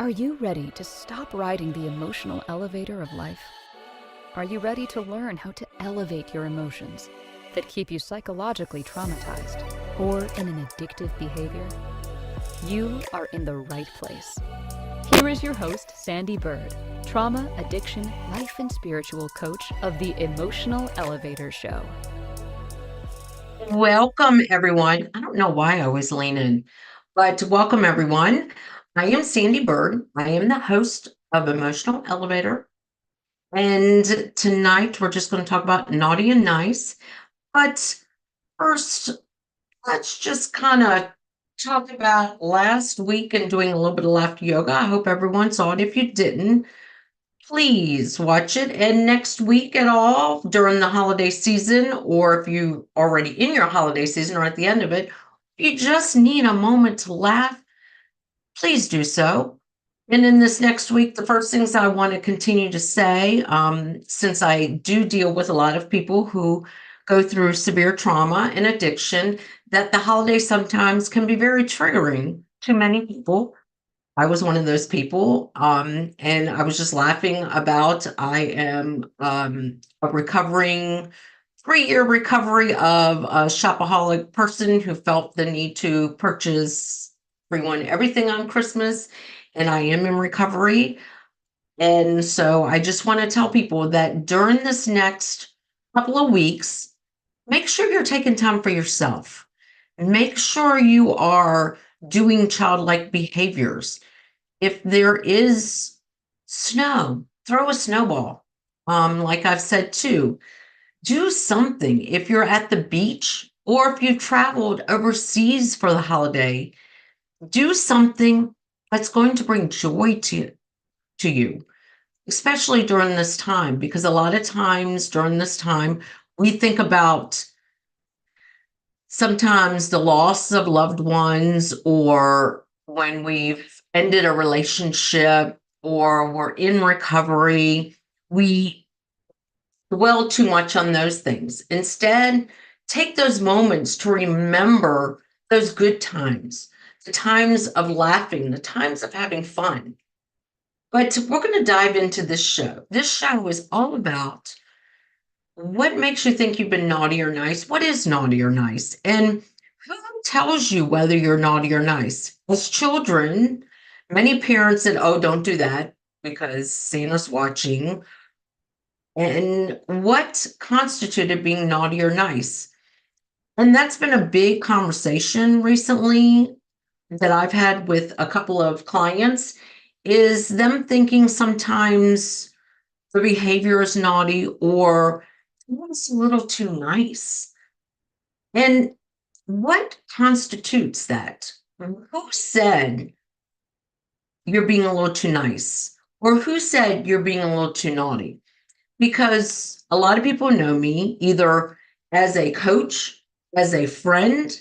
Are you ready to stop riding the emotional elevator of life? Are you ready to learn how to elevate your emotions that keep you psychologically traumatized or in an addictive behavior? You are in the right place. Here is your host, Sandee Byrd, trauma, addiction, life, and spiritual coach of the Emotional Elevator Show. Welcome, everyone. I don't know why I always lean in, but welcome, everyone. I am Sandee Byrd. I am the host of Emotional Elevator. And tonight we're just going to talk about naughty and nice. But first, let's just kind of talk about last week and doing a little bit of laughter yoga. I hope everyone saw it. If you didn't, please watch it. And next week at all during the holiday season, or if you already in your holiday season or at the end of it, if you just need a moment to laugh, please do so. And in this next week, the first things I want to continue to say, since I do deal with a lot of people who go through severe trauma and addiction, that the holidays sometimes can be very triggering to many people. I was one of those people, and I was just laughing about I am a recovering 3-year recovery of a shopaholic person who felt the need to purchase everyone everything on Christmas, and I am in recovery. And so I just want to tell people that during this next couple of weeks, make sure you're taking time for yourself. Make sure you are doing childlike behaviors. If there is snow, throw a snowball. Like I've said too, do something. If you're at the beach or if you've traveled overseas for the holiday, do something that's going to bring joy to you, especially during this time, because a lot of times during this time, we think about sometimes the loss of loved ones, or when we've ended a relationship or we're in recovery, we dwell too much on those things. Instead, take those moments to remember those good times, the times of laughing, the times of having fun. But we're going to dive into this show. This show is all about what makes you think you've been naughty or nice? What is naughty or nice? And who tells you whether you're naughty or nice? As children, many parents said, oh, don't do that because Santa's watching. And what constituted being naughty or nice? And that's been a big conversation recently that I've had with a couple of clients, is them thinking sometimes the behavior is naughty or it's a little too nice. And what constitutes that? Who said you're being a little too nice? Or who said you're being a little too naughty? Because a lot of people know me either as a coach, as a friend,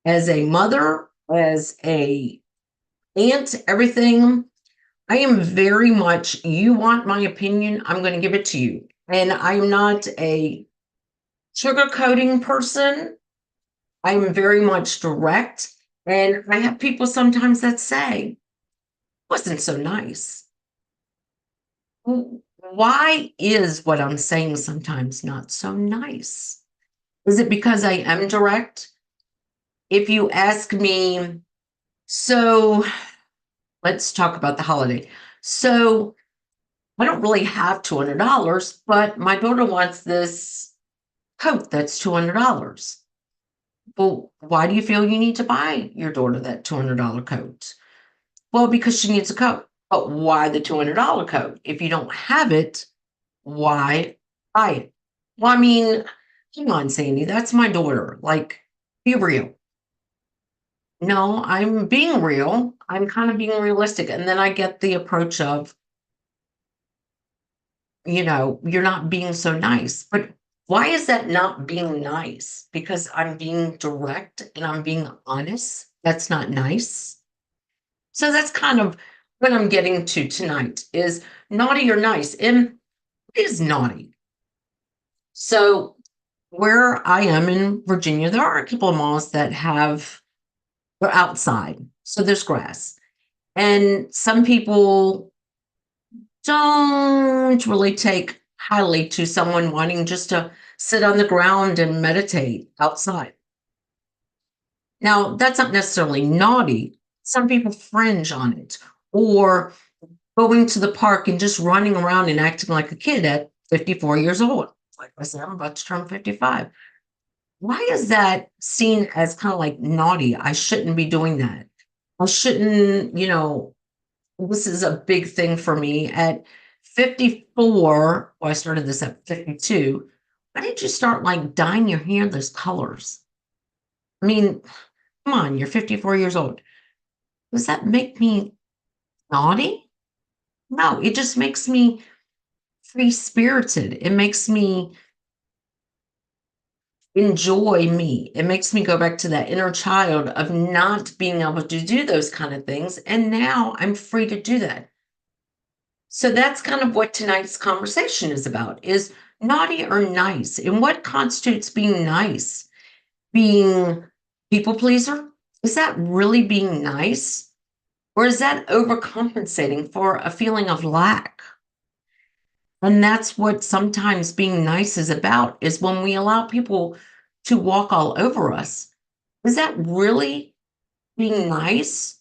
as a mother, as a aunt, everything. I am very much, you want my opinion, I'm going to give it to you. And I'm not a sugarcoating person. I'm very much direct. And I have people sometimes that say, wasn't so nice. Why is what I'm saying sometimes not so nice? Is it because I am direct? If you ask me, so let's talk about the holiday. So I don't really have $200, but my daughter wants this coat that's $200. Well, why do you feel you need to buy your daughter that $200 coat? Well, because she needs a coat. But why the $200 coat? If you don't have it, why buy it? Well, I mean, come on, Sandee, that's my daughter. Like, be real. No, I'm being real. I'm kind of being realistic. And then I get the approach of, you're not being so nice. But why is that not being nice? Because I'm being direct and I'm being honest. That's not nice. So that's kind of what I'm getting to tonight is naughty or nice. And what is naughty? So where I am in Virginia, there are a couple of malls that they're outside. So there's grass. And some people don't really take highly to someone wanting just to sit on the ground and meditate outside. Now, that's not necessarily naughty. Some people fringe on it, or going to the park and just running around and acting like a kid at 54 years old. Like I said, I'm about to turn 55. Why is that seen as kind of like naughty? I shouldn't be doing that. I shouldn't, this is a big thing for me. At 54, well, I started this at 52. Why didn't you start like dyeing your hair those colors? I mean, come on, you're 54 years old. Does that make me naughty? No, it just makes me free spirited. It makes me enjoy me. It makes me go back to that inner child of not being able to do those kind of things. And now I'm free to do that. So that's kind of what tonight's conversation is about, is naughty or nice, and what constitutes being nice. Being people pleaser? Is that really being nice? Or is that overcompensating for a feeling of lack? And that's what sometimes being nice is about, is when we allow people to walk all over us. Is that really being nice?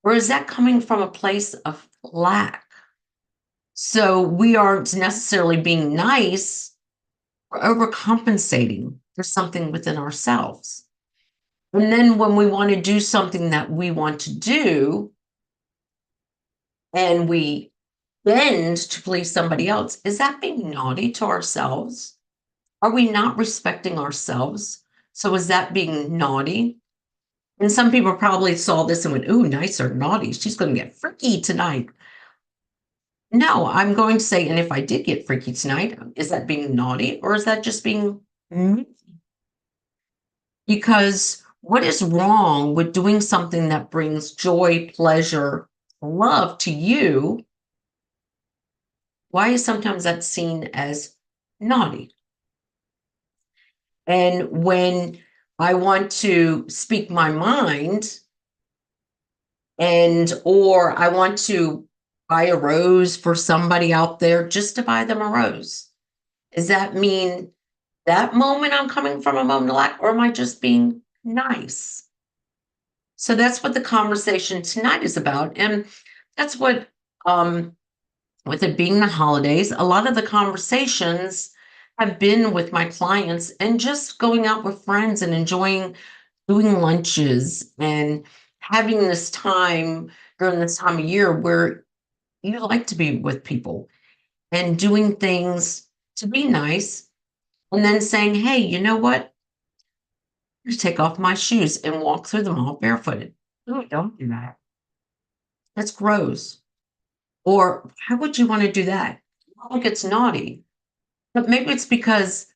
Or is that coming from a place of lack? So we aren't necessarily being nice, we're overcompensating for something within ourselves. And then when we want to do something that we want to do and we bend to please somebody else, is that being naughty to ourselves? Are we not respecting ourselves? So is that being naughty? And some people probably saw this and went, "Ooh, nice or naughty. She's going to get freaky tonight." No, I'm going to say, and if I did get freaky tonight, is that being naughty or is that just being me? Because what is wrong with doing something that brings joy, pleasure, love to you? Why is sometimes that seen as naughty? And when I want to speak my mind, and or I want to buy a rose for somebody out there just to buy them a rose, does that mean that moment I'm coming from a moment of lack, or am I just being nice? So that's what the conversation tonight is about. And that's what, with it being the holidays, a lot of the conversations have been with my clients and just going out with friends and enjoying doing lunches and having this time during this time of year where you like to be with people and doing things to be nice, and then saying, "Hey, you know what? Just take off my shoes and walk through the mall barefooted." No, don't do that. That's gross. Or how would you want to do that? Not like it's naughty, but maybe it's because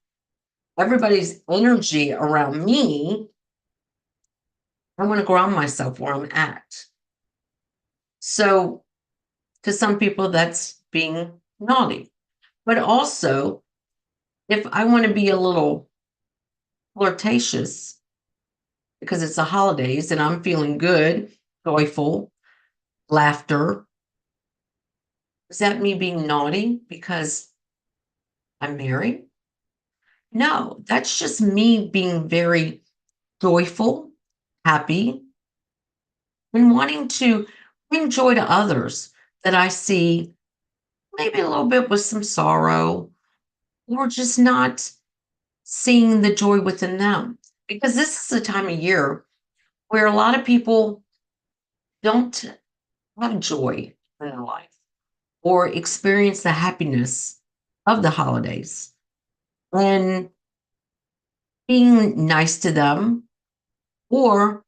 everybody's energy around me, I want to ground myself where I'm at. So to some people, that's being naughty. But also, if I want to be a little flirtatious because it's the holidays and I'm feeling good, joyful, laughter, is that me being naughty because I'm married? No, that's just me being very joyful, happy, and wanting to bring joy to others that I see maybe a little bit with some sorrow, or just not seeing the joy within them. Because this is a time of year where a lot of people don't have joy in their life or experience the happiness of the holidays. And being nice to them or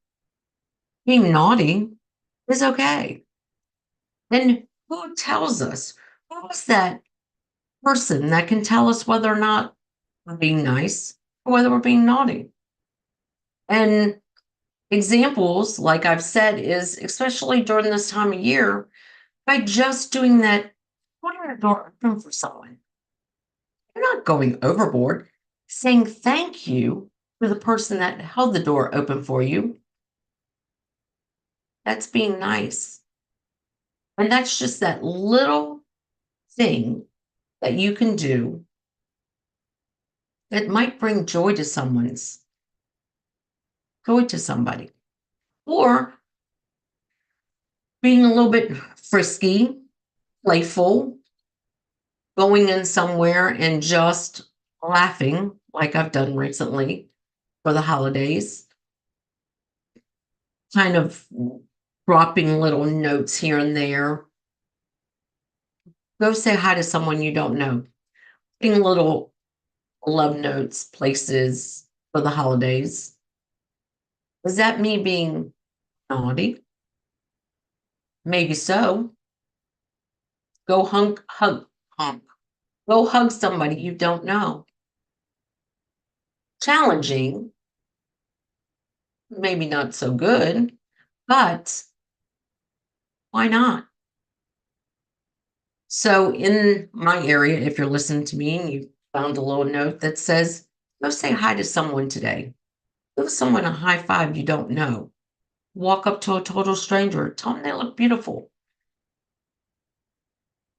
being naughty is okay. And who tells us? Who is that person that can tell us whether or not we're being nice or whether we're being naughty? And examples, like I've said, is especially during this time of year, by just doing that, holding the door open for someone. You're not going overboard. Saying thank you to the person that held the door open for you, that's being nice. And that's just that little thing that you can do that might bring joy to somebody. Or being a little bit frisky, playful, going in somewhere and just laughing like I've done recently for the holidays, kind of dropping little notes here and there. Go say hi to someone you don't know. Putting little love notes places for the holidays. Is that me being naughty? Maybe so. Go hug. Go hug somebody you don't know. Challenging, maybe not so good, but why not? So in my area, if you're listening to me and you found a little note that says, go say hi to someone today. Give someone a high five you don't know. Walk up to a total stranger. Tell them they look beautiful.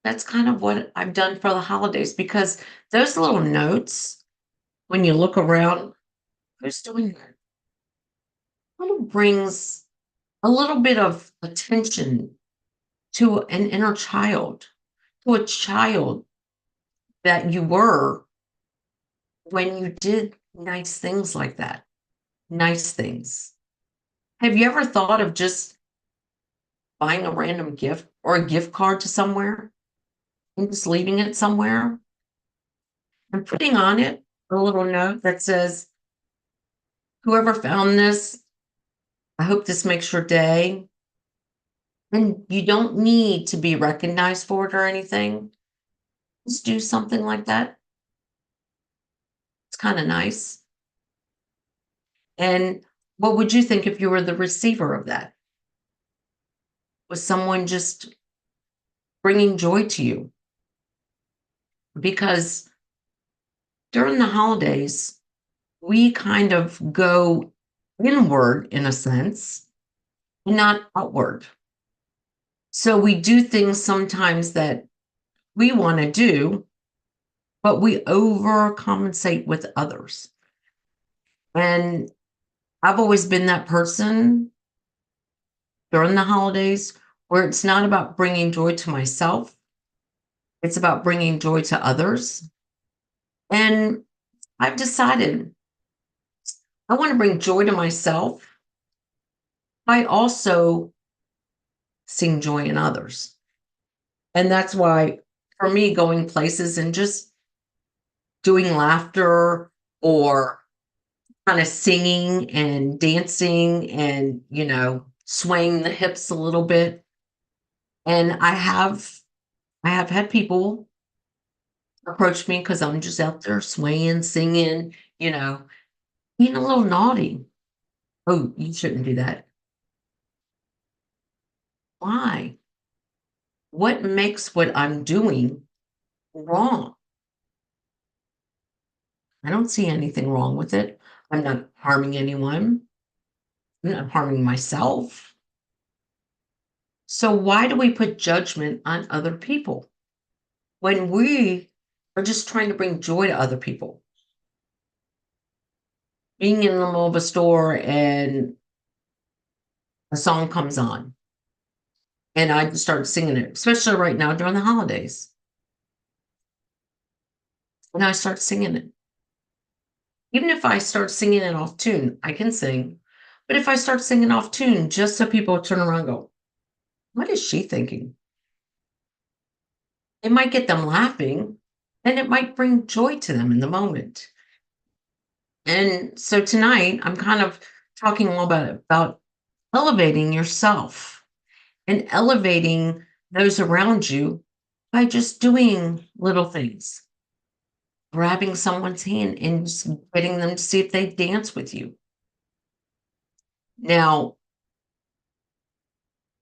That's kind of what I've done for the holidays because those little notes, when you look around, who's doing that? Kind of brings a little bit of attention to an inner child, to a child that you were when you did nice things like that. Nice things. Have you ever thought of just buying a random gift or a gift card to somewhere and just leaving it somewhere and putting on it a little note that says, whoever found this, I hope this makes your day. And you don't need to be recognized for it or anything. Just do something like that. It's kind of nice. And what would you think if you were the receiver of that? Was someone just bringing joy to you? Because during the holidays, we kind of go inward in a sense and not outward. So we do things sometimes that we want to do, but we overcompensate with others. And I've always been that person during the holidays where it's not about bringing joy to myself, it's about bringing joy to others. And I've decided I want to bring joy to myself. I also sing joy in others. And that's why, for me, going places and just doing laughter or kind of singing and dancing and, swaying the hips a little bit. And I have had people approach me because I'm just out there swaying, singing, being a little naughty. Oh, you shouldn't do that. Why? What makes what I'm doing wrong? I don't see anything wrong with it. I'm not harming anyone. I'm not harming myself. So why do we put judgment on other people when we are just trying to bring joy to other people? Being in the middle of a store and a song comes on and I just start singing it, especially right now during the holidays. And I start singing it. Even if I start singing it off tune, I can sing. But if I start singing off tune, just so people turn around and go, what is she thinking? It might get them laughing and it might bring joy to them in the moment. And so tonight, I'm kind of talking a little bit about elevating yourself and elevating those around you by just doing little things, grabbing someone's hand and just getting them to see if they dance with you. Now,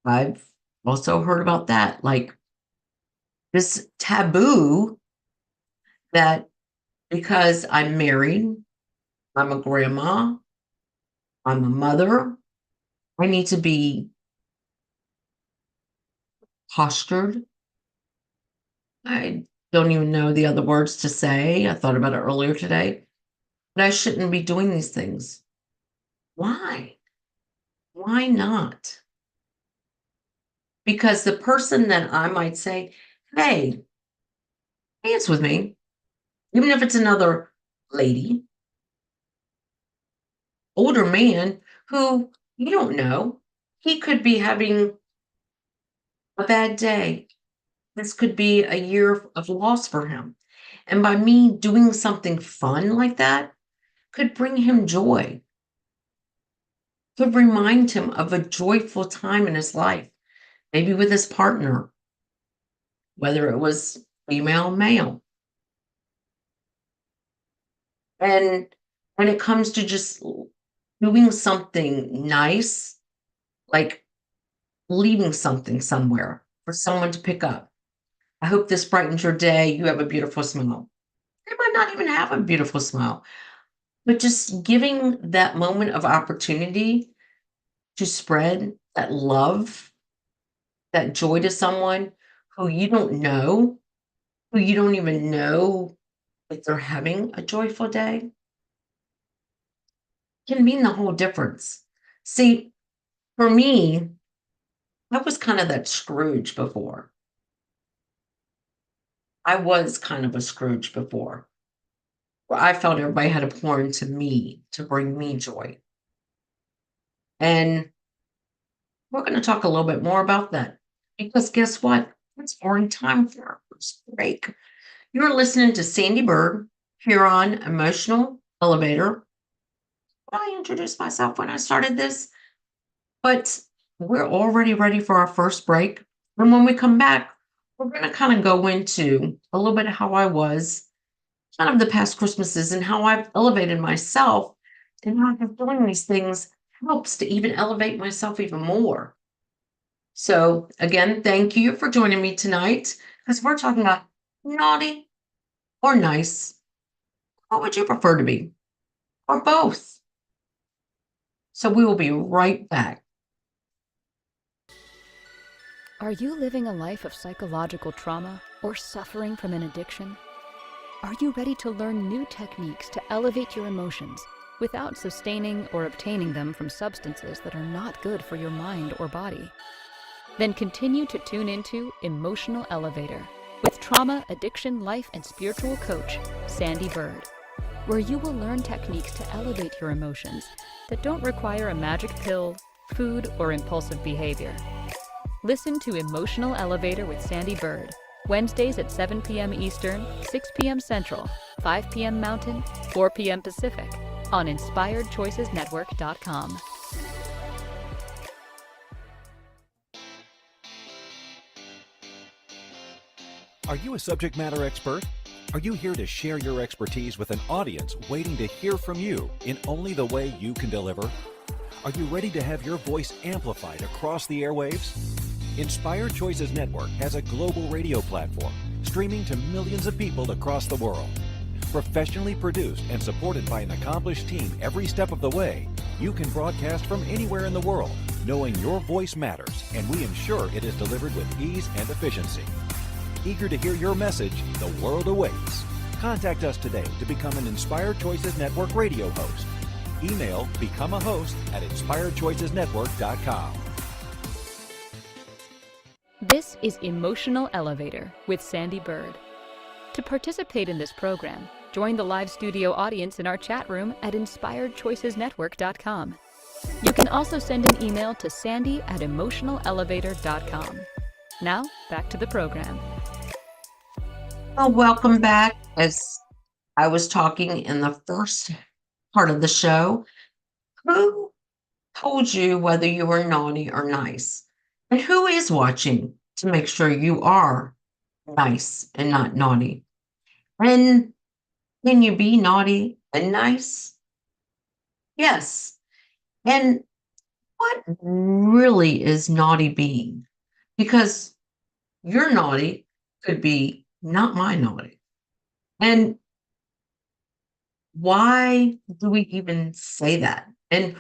I've also heard about that, like this taboo that because I'm married, I'm a grandma, I'm a mother, I need to be postured. I don't even know the other words to say. I thought about it earlier today, but I shouldn't be doing these things. Why? Why not? Because the person that I might say, hey, dance with me, even if it's another lady, older man who you don't know, he could be having a bad day. This could be a year of loss for him. And by me doing something fun like that, could bring him joy, could remind him of a joyful time in his life, maybe with his partner, whether it was female, male. And when it comes to just doing something nice, like leaving something somewhere for someone to pick up. I hope this brightens your day. You have a beautiful smile. They might not even have a beautiful smile, but just giving that moment of opportunity to spread that love, that joy to someone who you don't know, who you don't even know if they're having a joyful day, can mean the whole difference. See, for me, I was kind of that Scrooge before. I was kind of a Scrooge before, where I felt everybody had to pour into me to bring me joy. And we're going to talk a little bit more about that because guess what? It's pouring time for our first break. You're listening to Sandee Byrd here on Emotional Elevator. I introduced myself when I started this, but we're already ready for our first break. And when we come back, we're going to kind of go into a little bit of how I was, kind of the past Christmases, and how I've elevated myself, and how I've doing these things helps to even elevate myself even more. So, again, thank you for joining me tonight because we're talking about naughty or nice. What would you prefer to be? Or both? So, we will be right back. Are you living a life of psychological trauma or suffering from an addiction? Are you ready to learn new techniques to elevate your emotions without sustaining or obtaining them from substances that are not good for your mind or body? Then continue to tune into Emotional Elevator with trauma, addiction, life, and spiritual coach, Sandee Byrd, where you will learn techniques to elevate your emotions that don't require a magic pill, food, or impulsive behavior. Listen to Emotional Elevator with Sandee Byrd, Wednesdays at 7 p.m. Eastern, 6 p.m. Central, 5 p.m. Mountain, 4 p.m. Pacific, on InspiredChoicesNetwork.com. Are you a subject matter expert? Are you here to share your expertise with an audience waiting to hear from you in only the way you can deliver? Are you ready to have your voice amplified across the airwaves? Inspired Choices Network has a global radio platform streaming to millions of people across the world. Professionally produced and supported by an accomplished team every step of the way, you can broadcast from anywhere in the world, knowing your voice matters, and we ensure it is delivered with ease and efficiency. Eager to hear your message, the world awaits. Contact us today to become an Inspired Choices Network radio host. Email become a host at inspiredchoicesnetwork.com. This is Emotional Elevator with Sandee Byrd. To participate in this program, join the live studio audience in our chat room at inspiredchoicesnetwork.com. You can also send an email to sandy@emotionalelevator.com. Now, back to the program. Well, welcome back. As I was talking in the first part of the show, who told you whether you were naughty or nice? And who is watching to make sure you are nice and not naughty? And can you be naughty and nice? Yes. And what really is naughty being? Because your naughty could be not my naughty. And why do we even say that? And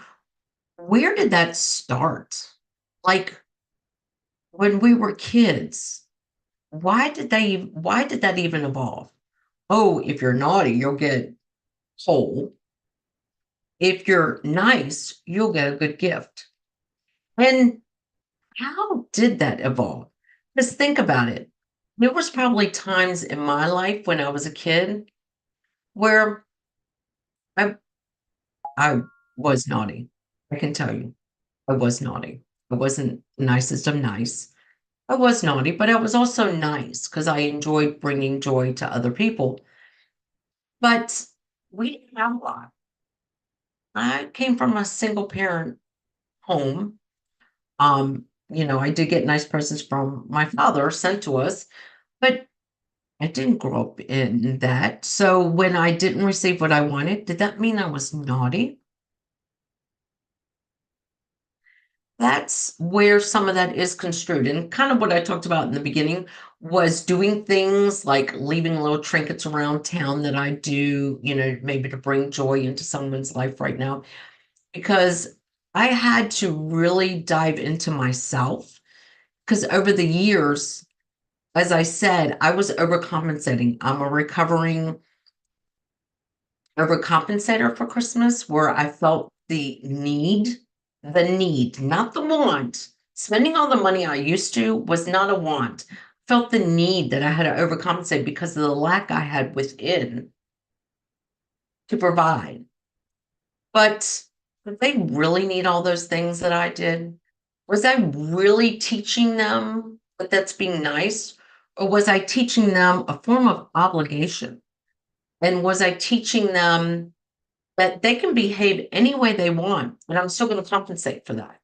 where did that start? Like, when we were kids, why did that even evolve? Oh, if you're naughty, you'll get whole. If you're nice, you'll get a good gift. And how did that evolve? Just think about it. There was probably times in my life when I was a kid where I I was naughty. I can tell you, I was naughty. I wasn't the nicest of nice. I was naughty, but I was also nice because I enjoyed bringing joy to other people. But we didn't have a lot. I came from a single parent home. I did get nice presents from my father sent to us, but I didn't grow up in that. So when I didn't receive what I wanted, did that mean I was naughty? That's where some of that is construed. And kind of what I talked about in the beginning was doing things like leaving little trinkets around town that I do, maybe to bring joy into someone's life right now, because I had to really dive into myself. Because over the years, as I said, I was overcompensating. I'm a recovering overcompensator for Christmas, where I felt the need, not the want. Spending all the money I used to was not a want. Felt the need that I had to overcompensate because of the lack I had within to provide. But did they really need all those things that I did? Was I really teaching them that that's being nice? Or was I teaching them a form of obligation? And was I teaching them that they can behave any way they want, and I'm still going to compensate for that?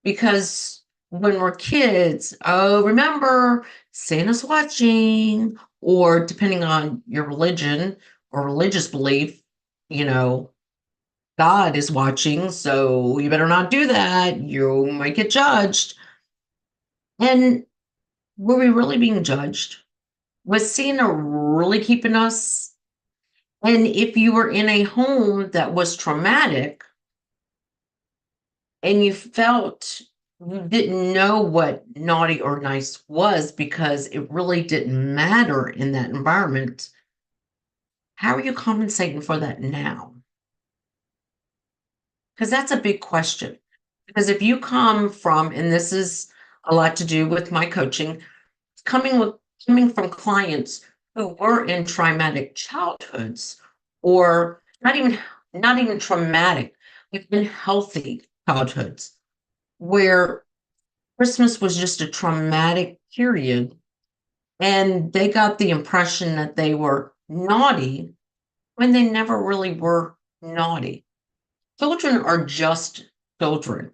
Because when we're kids, oh, remember, Santa's watching, or depending on your religion or religious belief, you know, God is watching, so you better not do that. You might get judged. And were we really being judged? Was Santa really keeping us? And if you were in a home that was traumatic and you felt you didn't know what naughty or nice was because it really didn't matter in that environment, how are you compensating for that now? Because that's a big question. Because if you come from, and this is a lot to do with my coaching, coming from clients who were in traumatic childhoods, or not even traumatic, but unhealthy childhoods, where Christmas was just a traumatic period, and they got the impression that they were naughty when they never really were naughty. Children are just children.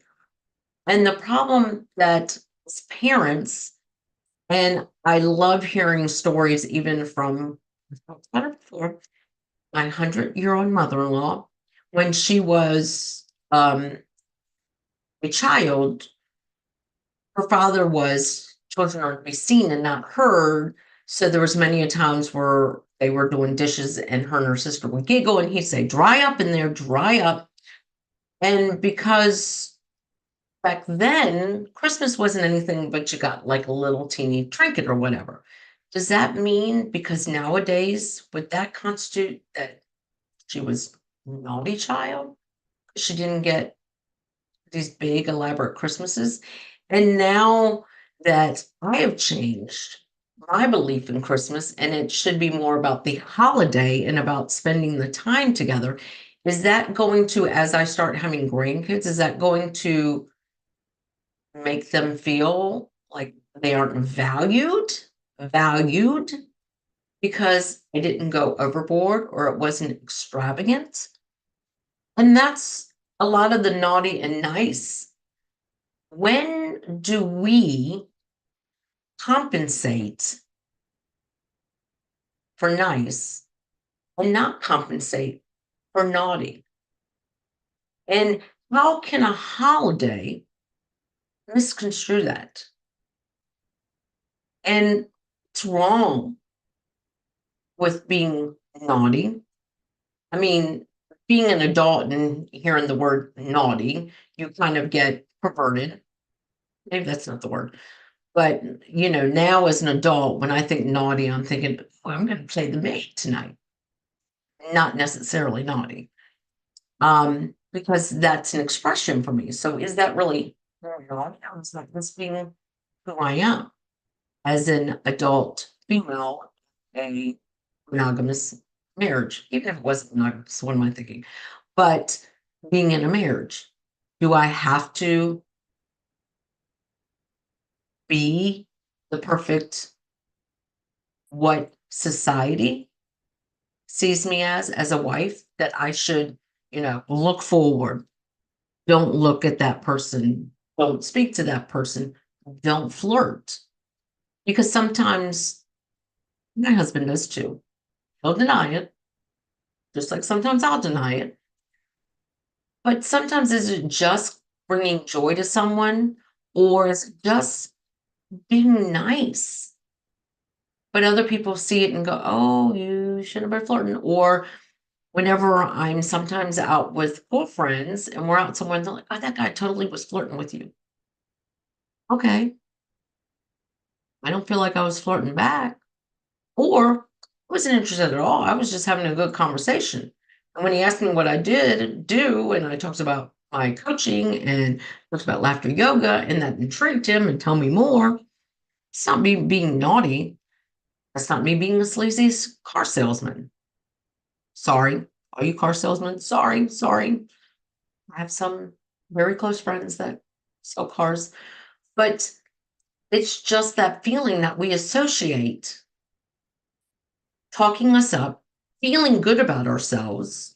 And the problem that as parents, and I love hearing stories even from before, my 100-year-old mother-in-law, when she was a child, her father was children are to be seen and not heard. So there was many a times where they were doing dishes and her and her sister would giggle and he'd say, dry up in there, dry up. And because back then, Christmas wasn't anything but you got like a little teeny trinket or whatever. Does that mean because nowadays would that constitute that she was a naughty child? She didn't get these big elaborate Christmases. And now that I have changed my belief in Christmas, and it should be more about the holiday and about spending the time together, is that going to, as I start having grandkids, is that going to make them feel like they aren't valued because I didn't go overboard or it wasn't extravagant? And that's a lot of the naughty and nice. When do we compensate for nice and not compensate for naughty? And how can a holiday misconstrue that? And what's wrong with being naughty? I mean, being an adult and hearing the word naughty, you kind of get perverted. maybe that's not the word. But, now as an adult, when I think naughty, I'm thinking, oh, I'm going to play the maid tonight. Not necessarily naughty. Because that's an expression for me. So is that really naughty? No, it's not. That's being who I am as an adult female, a monogamous marriage, even if it wasn't monogamous, what am I thinking? But being in a marriage, do I have to be the perfect what society sees me as a wife, that I should, look forward, don't look at that person, don't speak to that person, don't flirt? Because sometimes my husband does too. He'll deny it, just like sometimes I'll deny it. But sometimes is it just bringing joy to someone, or is it just being nice? But other people see it and go, oh, you shouldn't have been flirting. Or whenever I'm sometimes out with girlfriends and we're out somewhere, and they're like, oh, that guy totally was flirting with you. Okay. I don't feel like I was flirting back. Or I wasn't interested at all. I was just having a good conversation. And when he asked me what I did do, and I talked about my coaching and talked about laughter yoga, and that intrigued him and tell me more, it's not me being naughty. That's not me being a sleazy car salesman. Sorry. Are you car salesmen? Sorry. I have some very close friends that sell cars, but it's just that feeling that we associate talking us up, feeling good about ourselves.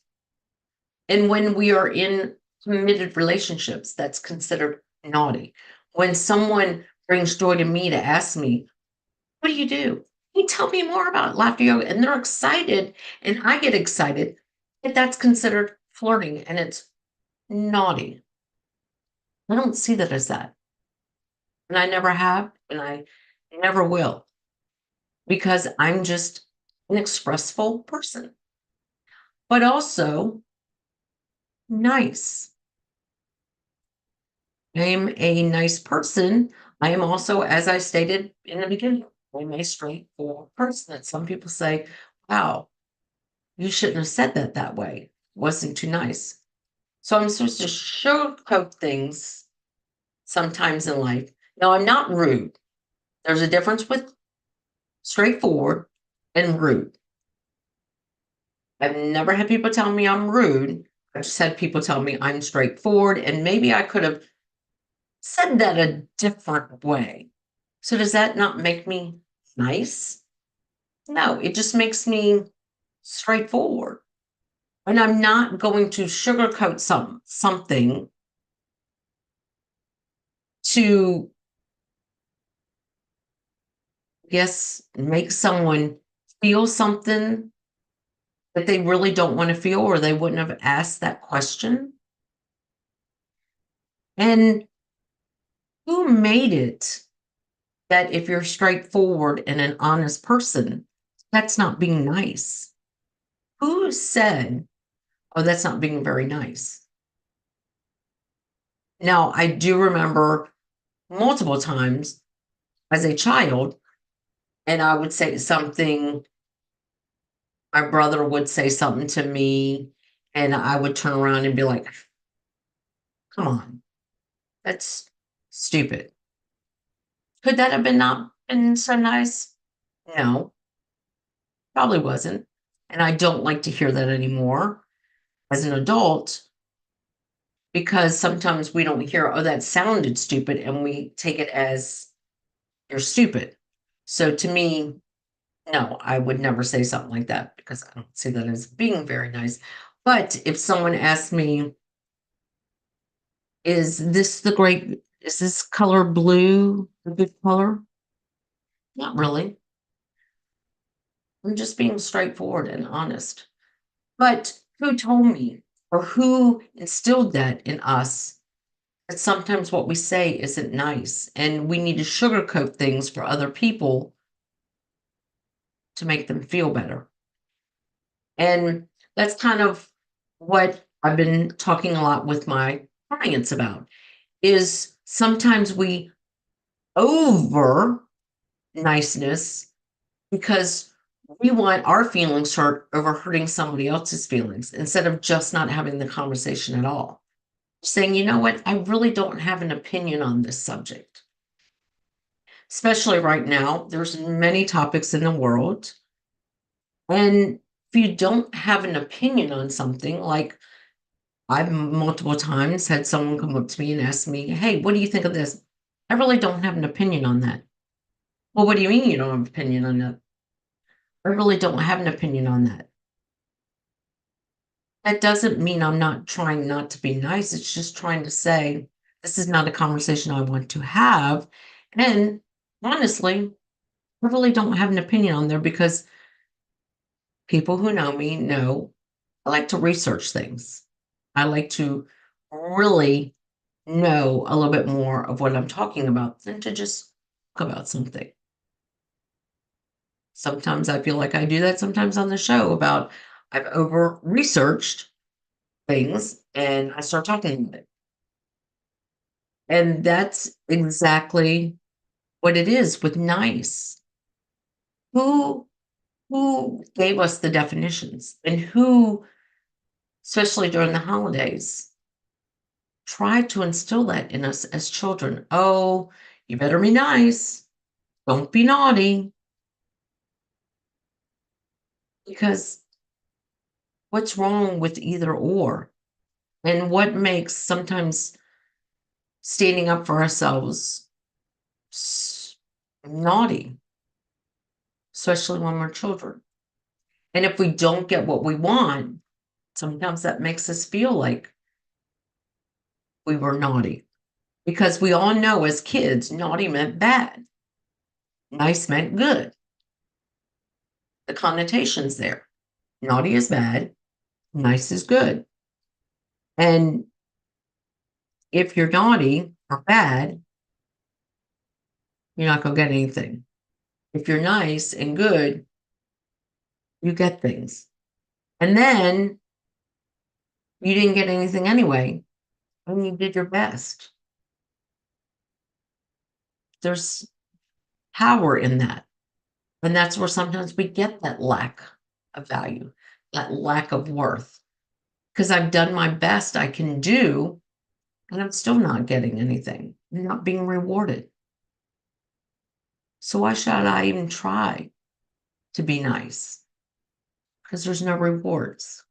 And when we are in committed relationships, that's considered naughty. When someone brings joy to me to ask me, what do you do? Can you tell me more about laughter yoga? And they're excited, and I get excited, but that's considered flirting, and it's naughty. I don't see that as that. And I never have, and I never will, because I'm just an expressful person, but also nice. I'm a nice person. I am also, as I stated in the beginning, I'm a straightforward person. And some people say, wow, you shouldn't have said that way. Wasn't too nice. So I'm supposed to sugarcoat things sometimes in life. Now, I'm not rude. There's a difference with straightforward and rude. I've never had people tell me I'm rude. I've just had people tell me I'm straightforward, and maybe I could have said that a different way. So does that not make me nice? No, it just makes me straightforward. And I'm not going to sugarcoat something to, make someone feel something that they really don't want to feel, or they wouldn't have asked that question. And who made it that if you're straightforward and an honest person, that's not being nice? Who said, oh, that's not being very nice? Now, I do remember multiple times as a child, and I would say something, my brother would say something to me, and I would turn around and be like, come on, that's stupid. Could that have been not been so nice? No, probably wasn't. And I don't like to hear that anymore as an adult, because sometimes we don't hear, oh, that sounded stupid, and we take it as you're stupid. So to me, no, I would never say something like that, because I don't see that as being very nice. But if someone asked me, is this color blue a good color? Not really. I'm just being straightforward and honest. But who told me, or who instilled that in us, that sometimes what we say isn't nice and we need to sugarcoat things for other people to make them feel better? And that's kind of what I've been talking a lot with my clients about, is sometimes we over niceness because we want our feelings hurt over hurting somebody else's feelings instead of just not having the conversation at all. Saying, you know what, I really don't have an opinion on this subject. Especially right now, there's many topics in the world. And if you don't have an opinion on something, like I've multiple times had someone come up to me and ask me, hey, what do you think of this? I really don't have an opinion on that. Well, what do you mean you don't have an opinion on that? I really don't have an opinion on that. That doesn't mean I'm not trying not to be nice. It's just trying to say, this is not a conversation I want to have. And honestly, I really don't have an opinion on there because people who know me know I like to research things. I like to really know a little bit more of what I'm talking about than to just talk about something. Sometimes I feel like I do that sometimes on the show about I've over researched things and I start talking about it. And that's exactly what it is with nice. Who gave us the definitions and who, especially during the holidays, tried to instill that in us as children? Oh, you better be nice. Don't be naughty. Because what's wrong with either or? And what makes sometimes standing up for ourselves naughty, especially when we're children? And if we don't get what we want, sometimes that makes us feel like we were naughty. Because we all know as kids, naughty meant bad. Nice meant good. The connotation's there. Naughty is bad. Nice is good. And if you're naughty or bad, you're not going to get anything. If you're nice and good, you get things. And then you didn't get anything anyway, and you did your best. There's power in that. And that's where sometimes we get that lack of value, that lack of worth. Because I've done my best I can do, and I'm still not getting anything. I'm not being rewarded. So why should I even try to be nice? Because there's no rewards.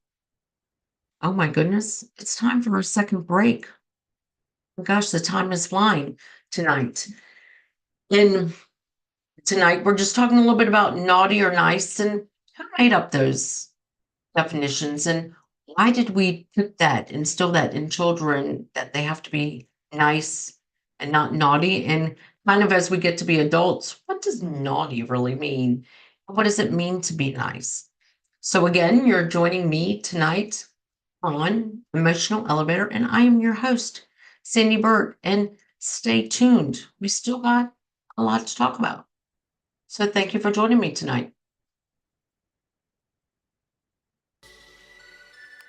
Oh my goodness, it's time for a second break. Oh gosh, the time is flying tonight. And tonight we're just talking a little bit about naughty or nice and who made up those definitions and why did we put that, instill that in children that they have to be nice and not naughty? And kind of as we get to be adults, what does naughty really mean? What does it mean to be nice? So again, you're joining me tonight on Emotional Elevator, and I am your host, Sandee Byrd. And stay tuned. We still got a lot to talk about. So thank you for joining me tonight.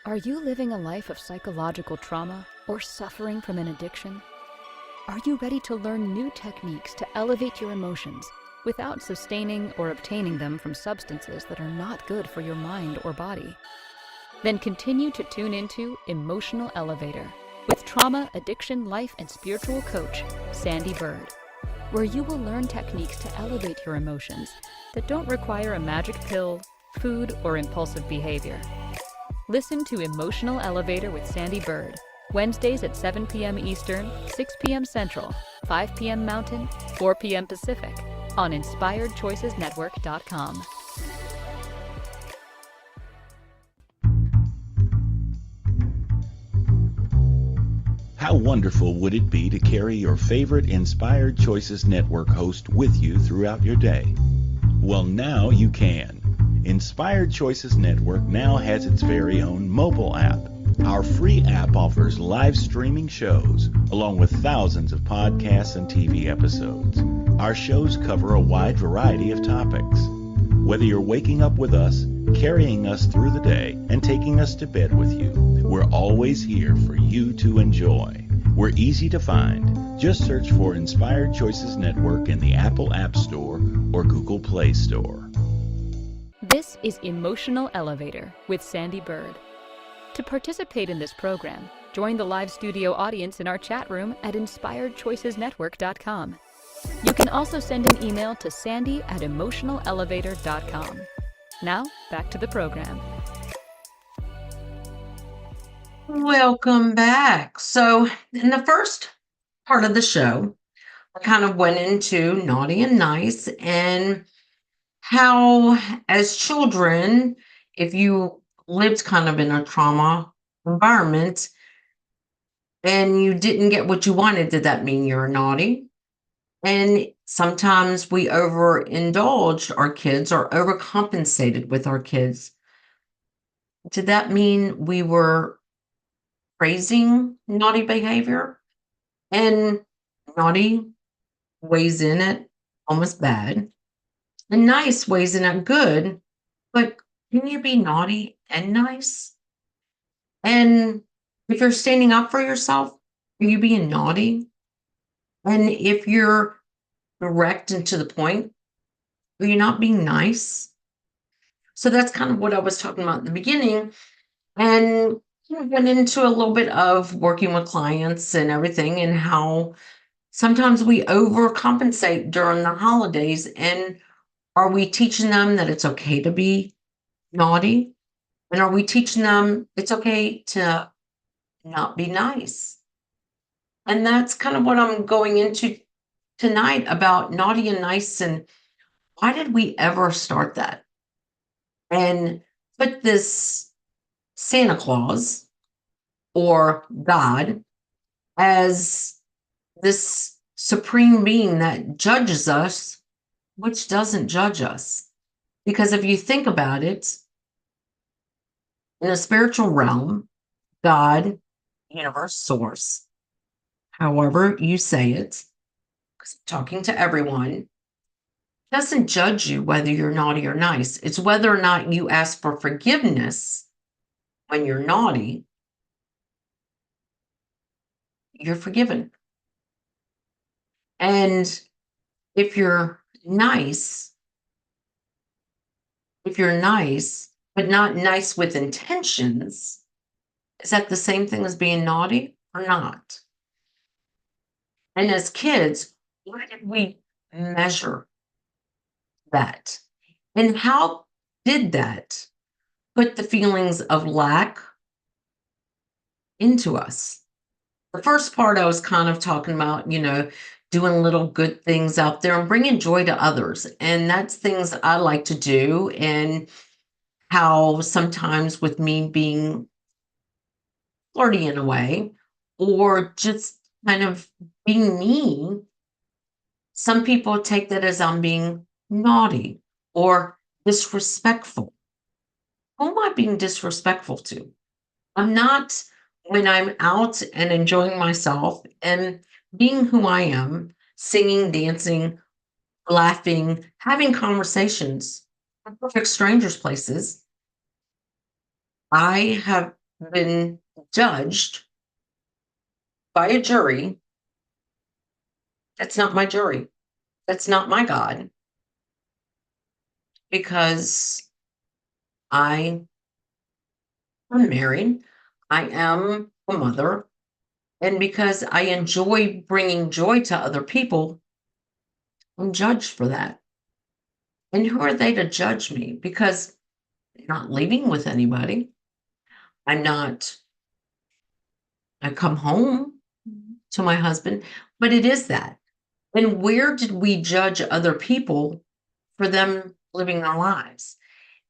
Are you living a life of psychological trauma or suffering from an addiction? Are you ready to learn new techniques to elevate your emotions without sustaining or obtaining them from substances that are not good for your mind or body? Then continue to tune into Emotional Elevator with trauma, addiction, life, and spiritual coach, Sandee Byrd, where you will learn techniques to elevate your emotions that don't require a magic pill, food, or impulsive behavior. Listen to Emotional Elevator with Sandee Byrd, Wednesdays at 7 p.m. Eastern, 6 p.m. Central, 5 p.m. Mountain, 4 p.m. Pacific, on InspiredChoicesNetwork.com. How wonderful would it be to carry your favorite Inspired Choices Network host with you throughout your day? Well, now you can. Inspired Choices Network now has its very own mobile app. Our free app offers live streaming shows, along with thousands of podcasts and TV episodes. Our shows cover a wide variety of topics. Whether you're waking up with us, carrying us through the day, and taking us to bed with you, we're always here for you to enjoy. We're easy to find. Just search for Inspired Choices Network in the Apple App Store or Google Play Store. This is Emotional Elevator with Sandee Byrd. To participate in this program, join the live studio audience in our chat room at inspiredchoicesnetwork.com. You can also send an email to sandy@emotionalelevator.com. Now, back to the program. Welcome back. So, in the first part of the show, I kind of went into naughty and nice and how, as children, if you lived kind of in a trauma environment and you didn't get what you wanted, did that mean you're naughty? And sometimes we overindulged our kids or overcompensated with our kids. Did that mean we were praising naughty behavior? And naughty weighs in at almost bad, and nice weighs in at good. But can you be naughty and nice? And if you're standing up for yourself, are you being naughty? And if you're direct and to the point, are you not being nice? So that's kind of what I was talking about in the beginning. And went into a little bit of working with clients and everything, and how sometimes we overcompensate during the holidays. And are we teaching them that it's okay to be naughty? And are we teaching them it's okay to not be nice? And that's kind of what I'm going into tonight, about naughty and nice, and why did we ever start that? And put this Santa Claus or God as this supreme being that judges us, which doesn't judge us. Because if you think about it, in a spiritual realm, God, universe, source, however you say it, because I'm talking to everyone, doesn't judge you whether you're naughty or nice. It's whether or not you ask for forgiveness when you're naughty, you're forgiven. And if you're nice, but not nice with intentions, is that the same thing as being naughty or not? And as kids, why did we measure that? And how did that put the feelings of lack into us? The first part I was kind of talking about, doing little good things out there and bringing joy to others. And that's things I like to do. And how sometimes with me being flirty in a way, or just kind of being me, some people take that as I'm being naughty or disrespectful. Who am I being disrespectful to? I'm not, when I'm out and enjoying myself and being who I am, singing, dancing, laughing, having conversations with perfect strangers places. I have been judged by a jury. That's not my jury. That's not my God. Because I am married, I am a mother, and because I enjoy bringing joy to other people, I'm judged for that. And who are they to judge me? Because I'm not living with anybody. I'm not, I come home to my husband, but it is that. And where did we judge other people for them living their lives?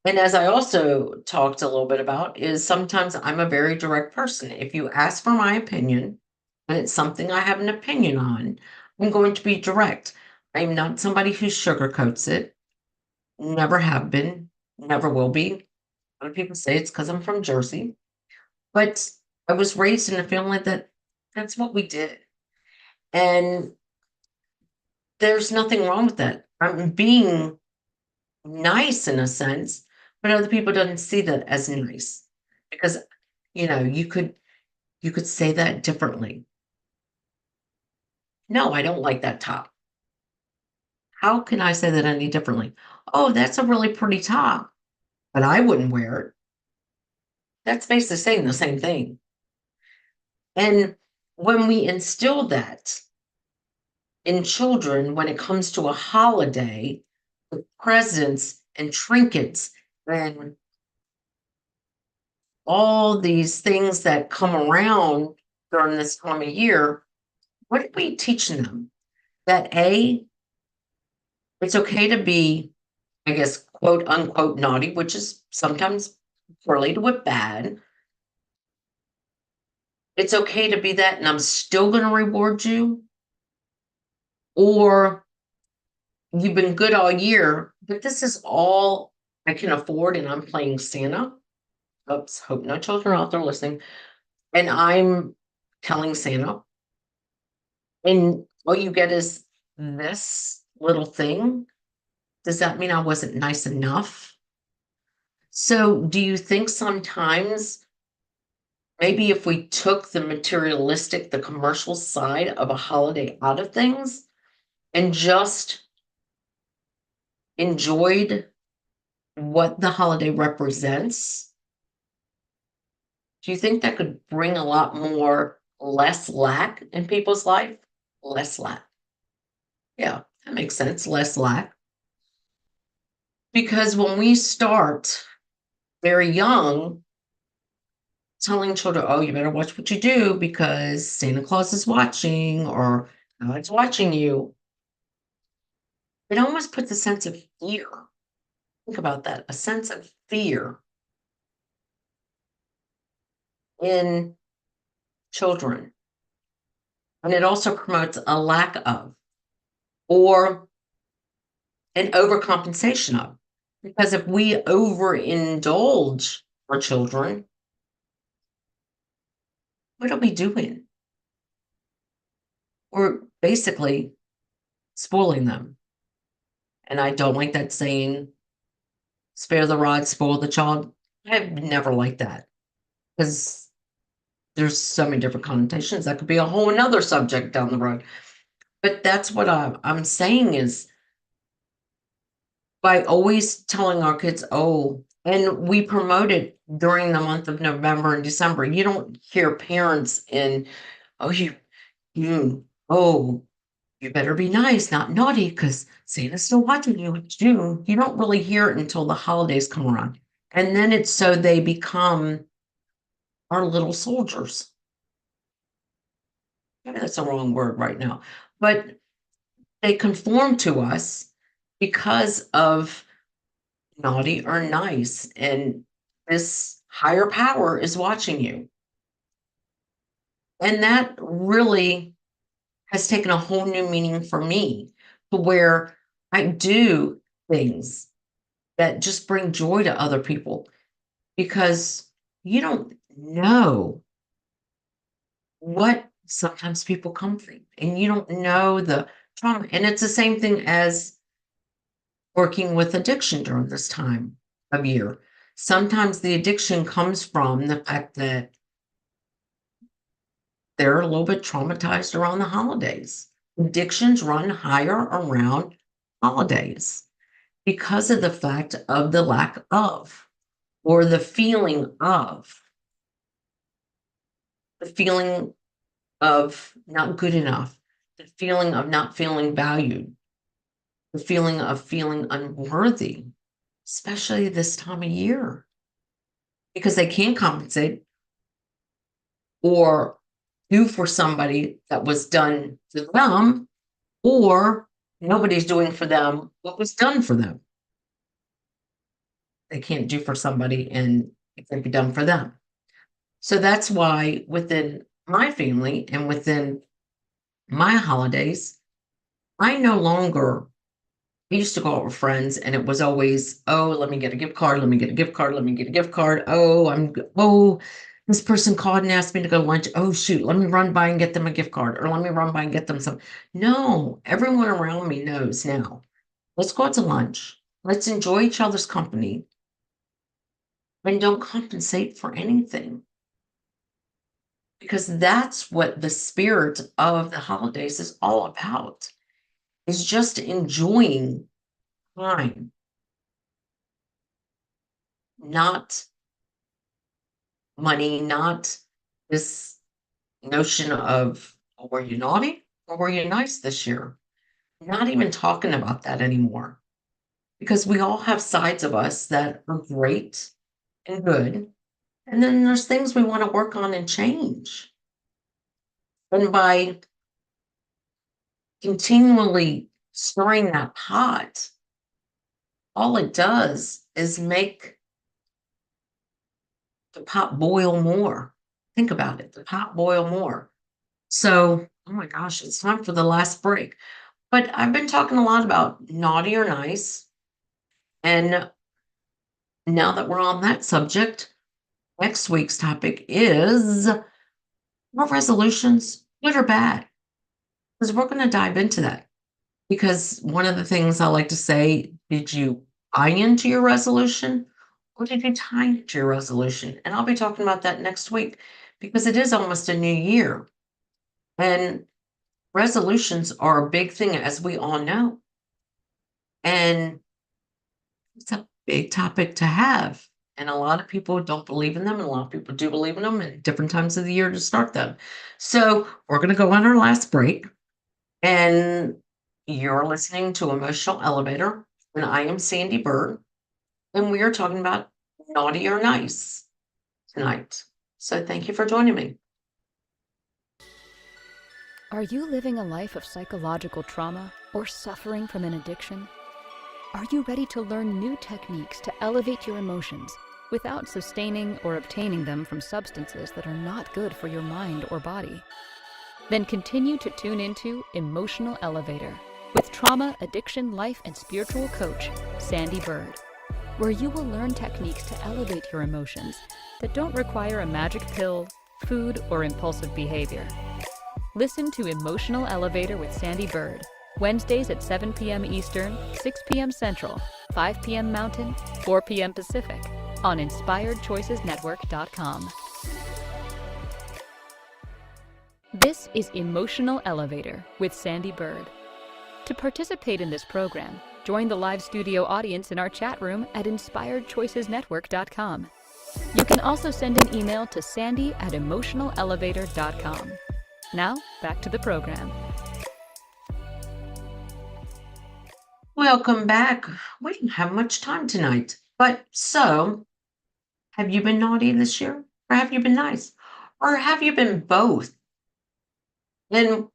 And as I also talked a little bit about, is sometimes I'm a very direct person. If you ask for my opinion and it's something I have an opinion on, I'm going to be direct. I'm not somebody who sugarcoats it. Never have been, never will be. A lot of people say it's because I'm from Jersey, but I was raised in a family that's what we did. And there's nothing wrong with that. I'm being nice in a sense, but other people don't see that as nice, because you could say that differently. No, I don't like that top. How can I say that any differently? Oh, that's a really pretty top, but I wouldn't wear it. That's basically saying the same thing. And when we instill that in children, when it comes to a holiday, with presents and trinkets and all these things that come around during this time of year, what are we teaching them? That it's okay to be, I guess, quote unquote naughty, which is sometimes correlated with bad. It's okay to be that, and I'm still going to reward you. Or you've been good all year, but this is all I can afford, and I'm playing Santa. Oops, hope no children out there listening. And I'm telling Santa, and all you get is this little thing. Does that mean I wasn't nice enough? So, do you think sometimes maybe if we took the materialistic, the commercial side of a holiday out of things and just enjoyed what the holiday represents, do you think that could bring a lot more less lack in people's life? Less lack. Yeah, that makes sense. Less lack. Because when we start very young telling children, oh, you better watch what you do because Santa Claus is watching or God's watching you, it almost puts a sense of fear. Think about that, a sense of fear in children. And it also promotes a lack of or an overcompensation of. Because if we overindulge our children, what are we doing? We're basically spoiling them. And I don't like that saying, spare the rod, spoil the child. I've never liked that because there's so many different connotations. That could be a whole another subject down the road. But that's what I'm saying is by always telling our kids, oh, and we promote it during the month of November and December. You don't hear parents in, oh, oh, you better be nice, not naughty, because Santa's still watching you. It's June. You don't really hear it until the holidays come around. And then it's so they become our little soldiers. Maybe that's the wrong word right now. But they conform to us because of naughty or nice. And this higher power is watching you. And that really has taken a whole new meaning for me to where I do things that just bring joy to other people because you don't know what sometimes people come through and you don't know the trauma. And it's the same thing as working with addiction during this time of year. Sometimes the addiction comes from the fact that they're a little bit traumatized around the holidays. Addictions run higher around holidays because of the fact of the lack of, or the feeling of not good enough, the feeling of not feeling valued, the feeling of feeling unworthy, especially this time of year, because they can't compensate or do for somebody that was done to them, or nobody's doing for them what was done for them. They can't do for somebody and it can be done for them. So that's why within my family and within my holidays, I no longer, I used to go out with friends and it was always, oh, let me get a gift card, let me get a gift card, let me get a gift card. Oh, this person called and asked me to go to lunch. Oh, shoot, let me run by and get them a gift card or let me run by and get them some. No, everyone around me knows now. Let's go out to lunch. Let's enjoy each other's company and don't compensate for anything. because that's what the spirit of the holidays is all about, is just enjoying time, not money, not this notion of, oh, were you naughty or were you nice this year? Not even talking about that anymore, because we all have sides of us that are great and good. And then there's things we want to work on and change. And by continually stirring that pot, all it does is make the pot boil more. Think about it, the pot boil more. So, oh my gosh, it's time for the last break. But I've been talking a lot about naughty or nice. And now that we're on that subject, next week's topic is, are resolutions good or bad? Because we're going to dive into that. Because one of the things I like to say, did you buy into your resolution or did you tie into your resolution? And I'll be talking about that next week, because it is almost a new year. And resolutions are a big thing, as we all know. And it's a big topic to have. And a lot of people don't believe in them, and a lot of people do believe in them at different times of the year to start them. So we're going to go on our last break. And you're listening to Emotional Elevator, and I am Sandee Byrd, and we are talking about naughty or nice tonight. So thank you for joining me. Are you living a life of psychological trauma or suffering from an addiction? Are you ready to learn new techniques to elevate your emotions without sustaining or obtaining them from substances that are not good for your mind or body? Then continue to tune into Emotional Elevator with trauma, addiction, life, and spiritual coach, Sandee Byrd, where you will learn techniques to elevate your emotions that don't require a magic pill, food, or impulsive behavior. Listen to Emotional Elevator with Sandee Byrd, Wednesdays at 7 p.m. Eastern, 6 p.m. Central, 5 p.m. Mountain, 4 p.m. Pacific, on InspiredChoicesNetwork.com. This is Emotional Elevator with Sandee Byrd. To participate in this program, join the live studio audience in our chat room at InspiredChoicesNetwork.com. You can also send an email to sandy@emotionalelevator.com. Now, back to the program. Welcome back. We didn't have much time tonight. But so, have you been naughty this year? Or have you been nice? Or have you been both? And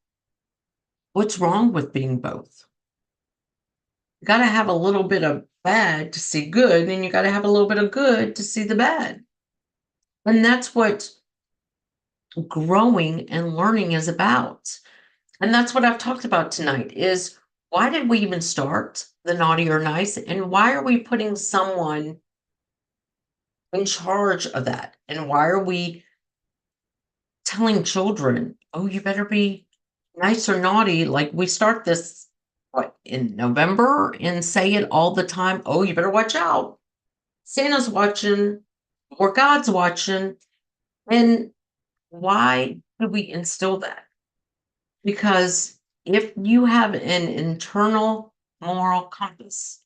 what's wrong with being both? You got to have a little bit of bad to see good, and you got to have a little bit of good to see the bad. And that's what growing and learning is about. And that's what I've talked about tonight, is why did we even start the naughty or nice? And why are we putting someone in charge of that? And why are we telling children, oh, you better be nice or naughty? Like, we start this in November and say it all the time. Oh, you better watch out. Santa's watching, or God's watching. And why do we instill that? Because if you have an internal moral compass,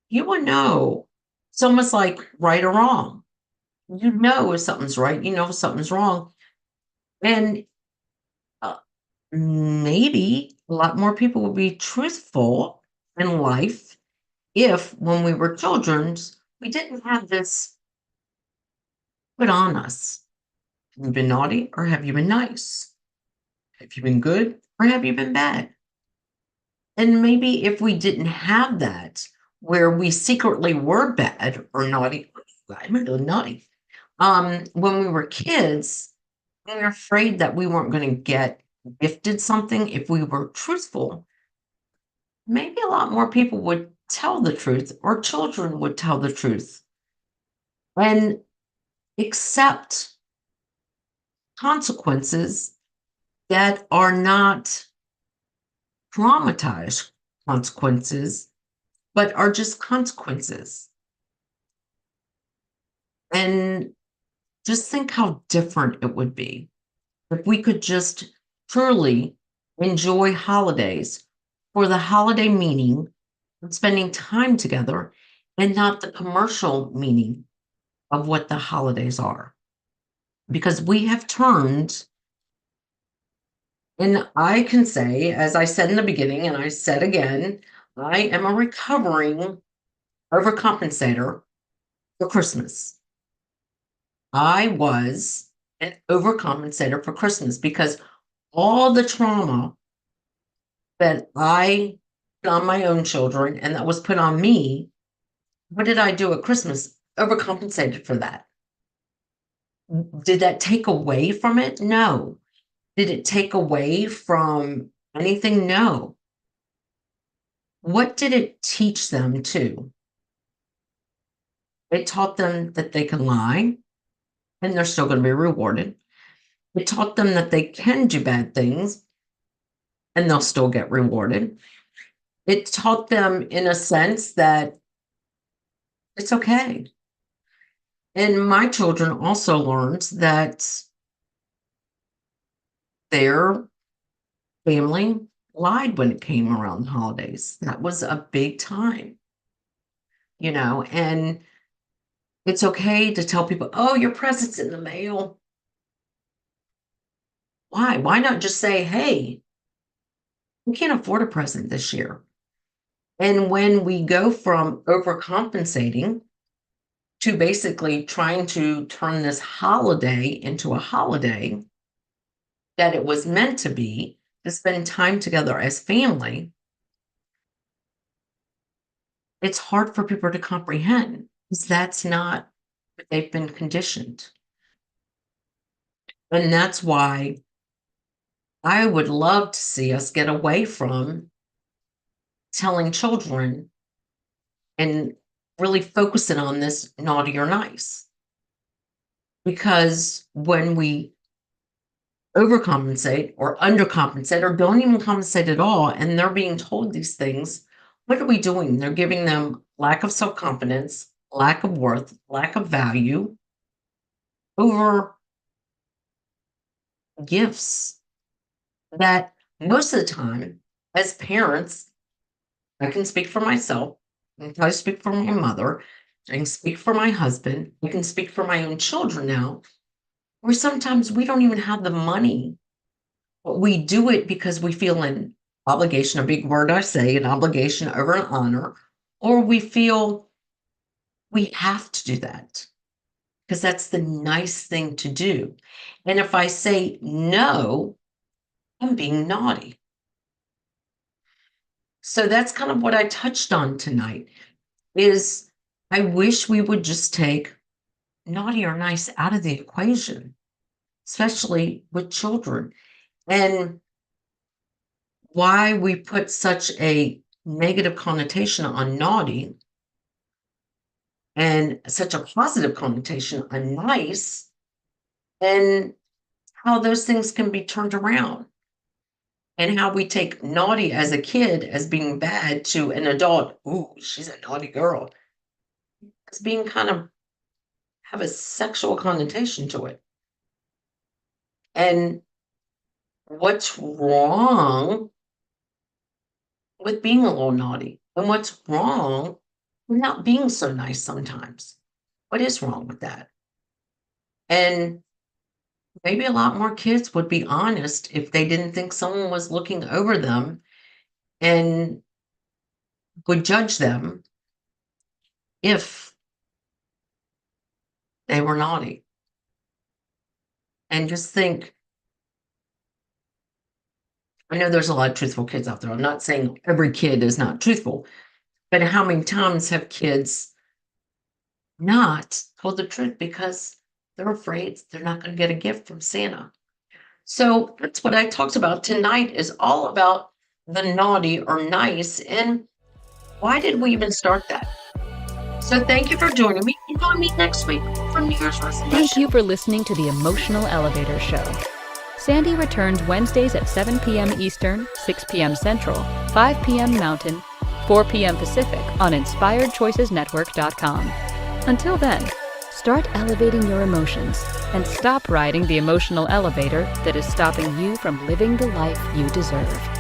you will know. It's almost like right or wrong. You know if something's right, you know if something's wrong. And maybe a lot more people will be truthful in life if, when we were children, we didn't have this put on us. Have you been naughty or have you been nice? Have you been good or have you been bad? And maybe if we didn't have that, where we secretly were bad or naughty, I'm really naughty. When we were kids, we were afraid that we weren't going to get gifted something if we were truthful. Maybe a lot more people would tell the truth, or children would tell the truth and accept consequences that are not traumatized consequences, but are just consequences. And just think how different it would be. if we could just truly enjoy holidays for the holiday meaning of spending time together and not the commercial meaning of what the holidays are. Because we have turned, and I can say, as I said in the beginning, and I said again, I am a recovering overcompensator for Christmas. I was an overcompensator for Christmas because all the trauma that I put on my own children and that was put on me, what did I do at Christmas? Overcompensated for that. Did that take away from it? No. Did it take away from anything? No. What did it teach them too? It taught them that they can lie and they're still going to be rewarded. It taught them that they can do bad things and they'll still get rewarded. It taught them, in a sense, that it's okay. And my children also learned that their family lied when it came around the holidays. That was a big time, and it's okay to tell people, oh, your present's in the mail. Why? Why not just say, hey, we can't afford a present this year? And when we go from overcompensating to basically trying to turn this holiday into a holiday that it was meant to be, to spend time together as family, it's hard for people to comprehend because that's not what they've been conditioned. And that's why I would love to see us get away from telling children and really focusing on this naughty or nice. Because when we overcompensate or undercompensate or don't even compensate at all, and they're being told these things, what are we doing? They're giving them lack of self-confidence, lack of worth, lack of value over gifts that most of the time, as parents, I can speak for myself, I can speak for my mother, I can speak for my husband, I can speak for my own children now, where sometimes we don't even have the money, but we do it because we feel an obligation, a big word I say, an obligation over an honor, or we feel we have to do that because that's the nice thing to do. And if I say no, I'm being naughty. So that's kind of what I touched on tonight, is I wish we would just take naughty or nice out of the equation, especially with children. And why we put such a negative connotation on naughty and such a positive connotation on nice, and how those things can be turned around. And how we take naughty as a kid as being bad to an adult, ooh, she's a naughty girl. It's being kind of have a sexual connotation to it. And what's wrong with being a little naughty? And what's wrong with not being so nice sometimes? What is wrong with that? And maybe a lot more kids would be honest if they didn't think someone was looking over them and would judge them if they were naughty. And just think, I know there's a lot of truthful kids out there. I'm not saying every kid is not truthful, but how many times have kids not told the truth because they're afraid they're not going to get a gift from Santa? So that's what I talked about tonight, is all about the naughty or nice, and why did we even start that? So thank you for joining me, and join me next week for New Year's resolution. Thank you for listening to the Emotional Elevator Show. Sandee returns Wednesdays at 7 p.m. Eastern, 6 p.m. Central, 5 p.m. Mountain, 4 p.m. Pacific on InspiredChoicesNetwork.com. Until then, Start elevating your emotions and stop riding the emotional elevator that is stopping you from living the life you deserve.